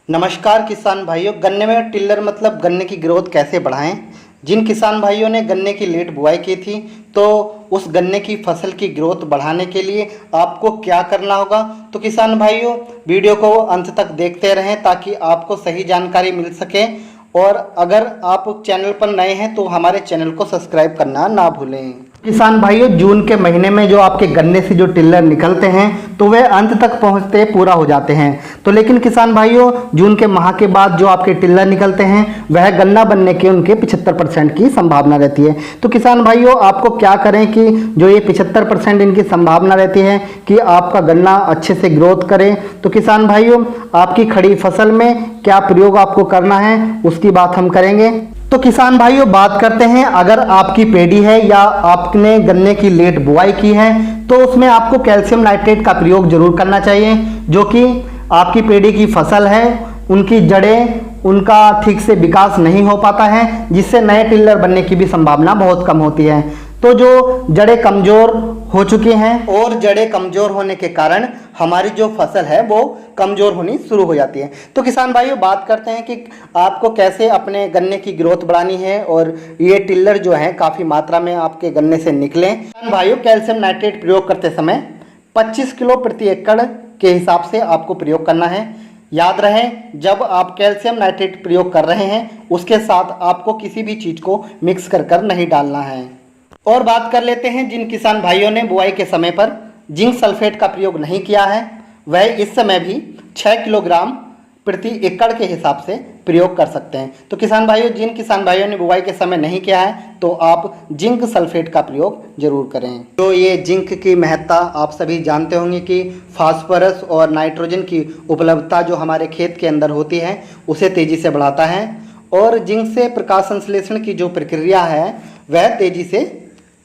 नमस्कार किसान भाइयों। गन्ने में टिल्लर मतलब गन्ने की ग्रोथ कैसे बढ़ाएं। जिन किसान भाइयों ने गन्ने की लेट बुआई की थी तो उस गन्ने की फसल की ग्रोथ बढ़ाने के लिए आपको क्या करना होगा, तो किसान भाइयों वीडियो को अंत तक देखते रहें ताकि आपको सही जानकारी मिल सके। और अगर आप चैनल पर नए हैं तो हमारे चैनल को सब्सक्राइब करना ना भूलें। किसान भाइयों, जून के महीने में जो आपके गन्ने से जो टिल्लर निकलते हैं तो वे अंत तक पहुंचते पूरा हो जाते हैं। तो लेकिन किसान भाइयों, जून के माह के बाद जो आपके टिल्लर निकलते हैं वह गन्ना बनने के उनके 75% की संभावना रहती है। तो किसान भाइयों, आपको क्या करें कि जो ये 75% इनकी संभावना रहती है कि आपका गन्ना अच्छे से ग्रोथ करे, तो किसान भाइयों आपकी खड़ी फसल में क्या प्रयोग आपको करना है उसकी बात हम करेंगे। तो किसान भाइयों बात करते हैं, अगर आपकी पेडी है या आपने गन्ने की लेट बुआई की है तो उसमें आपको कैल्शियम नाइट्रेट का प्रयोग जरूर करना चाहिए। जो कि आपकी पेडी की फसल है उनकी जड़ें उनका ठीक से विकास नहीं हो पाता है, जिससे नए टिल्लर बनने की भी संभावना बहुत कम होती है। तो जो जड़ें कमज़ोर हो चुकी हैं और जड़ें कमज़ोर होने के कारण हमारी जो फसल है वो कमज़ोर होनी शुरू हो जाती है। तो किसान भाइयों बात करते हैं कि आपको कैसे अपने गन्ने की ग्रोथ बढ़ानी है और ये टिल्लर जो है काफ़ी मात्रा में आपके गन्ने से निकलें। किसान भाइयों, कैल्शियम नाइट्रेट प्रयोग करते समय 25 किलो प्रति एकड़ के हिसाब से आपको प्रयोग करना है। याद रहे, जब आप कैल्शियम नाइट्रेट प्रयोग कर रहे हैं उसके साथ आपको किसी भी चीज़ को मिक्स कर नहीं डालना है। और बात कर लेते हैं, जिन किसान भाइयों ने बुआई के समय पर जिंक सल्फेट का प्रयोग नहीं किया है वह इस समय भी 6 किलोग्राम प्रति एकड़ के हिसाब से प्रयोग कर सकते हैं। तो किसान भाइयों, जिन किसान भाइयों ने बुआई के समय नहीं किया है तो आप जिंक सल्फेट का प्रयोग जरूर करें। तो ये जिंक की महत्ता आप सभी जानते होंगे कि फास्फोरस और नाइट्रोजन की उपलब्धता जो हमारे खेत के अंदर होती है उसे तेज़ी से बढ़ाता है। और जिंक से प्रकाश संश्लेषण की जो प्रक्रिया है वह तेज़ी से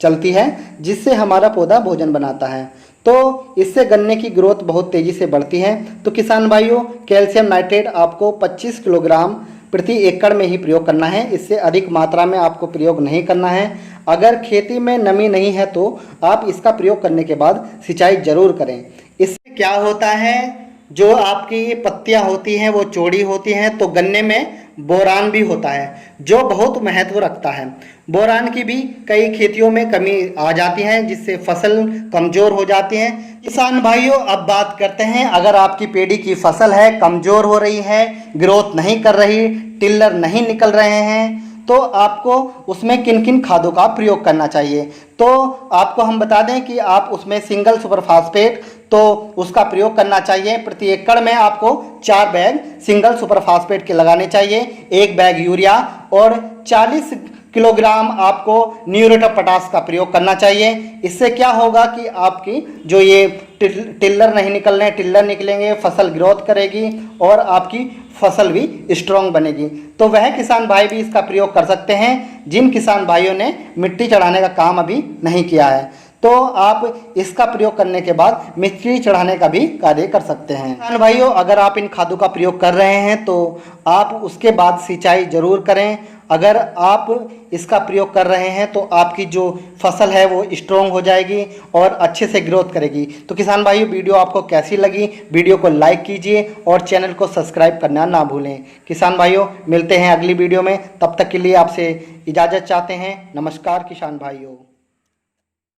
चलती है, जिससे हमारा पौधा भोजन बनाता है। तो इससे गन्ने की ग्रोथ बहुत तेज़ी से बढ़ती है। तो किसान भाइयों, कैल्शियम नाइट्रेट आपको 25 किलोग्राम प्रति एकड़ में ही प्रयोग करना है, इससे अधिक मात्रा में आपको प्रयोग नहीं करना है। अगर खेती में नमी नहीं है तो आप इसका प्रयोग करने के बाद सिंचाई जरूर करें। इससे क्या होता है, जो आपकी पत्तियां होती हैं वो चौड़ी होती हैं, तो गन्ने में बोरान भी होता है जो बहुत महत्व रखता है। बोरान की भी कई खेतियों में कमी आ जाती है, जिससे फसल कमज़ोर हो जाती है। किसान भाइयों अब बात करते हैं, अगर आपकी पेडी की फसल है कमज़ोर हो रही है, ग्रोथ नहीं कर रही, टिल्लर नहीं निकल रहे हैं, तो आपको उसमें किन किन खादों का प्रयोग करना चाहिए। तो आपको हम बता दें कि आप उसमें सिंगल सुपर फास्फेट तो उसका प्रयोग करना चाहिए। प्रति एकड़ में आपको 4 बैग सिंगल सुपर फास्फेट के लगाने चाहिए, 1 बैग यूरिया और 40 किलोग्राम आपको न्यूरेट ऑफ पोटाश का प्रयोग करना चाहिए। इससे क्या होगा कि आपकी जो ये टिल्लर नहीं निकल रहे, टिल्लर निकलेंगे, फसल ग्रोथ करेगी और आपकी फसल भी स्ट्रॉन्ग बनेगी। तो वह किसान भाई भी इसका प्रयोग कर सकते हैं जिन किसान भाइयों ने मिट्टी चढ़ाने का काम अभी नहीं किया है। तो आप इसका प्रयोग करने के बाद मिट्टी चढ़ाने का भी कार्य कर सकते हैं। किसान भाइयों, अगर आप इन खादों का प्रयोग कर रहे हैं तो आप उसके बाद सिंचाई जरूर करें। अगर आप इसका प्रयोग कर रहे हैं तो आपकी जो फसल है वो स्ट्रॉन्ग हो जाएगी और अच्छे से ग्रोथ करेगी। तो किसान भाइयों, वीडियो आपको कैसी लगी, वीडियो को लाइक कीजिए और चैनल को सब्सक्राइब करना ना भूलें। किसान भाइयों, मिलते हैं अगली वीडियो में, तब तक के लिए आपसे इजाज़त चाहते हैं। नमस्कार किसान भाइयों।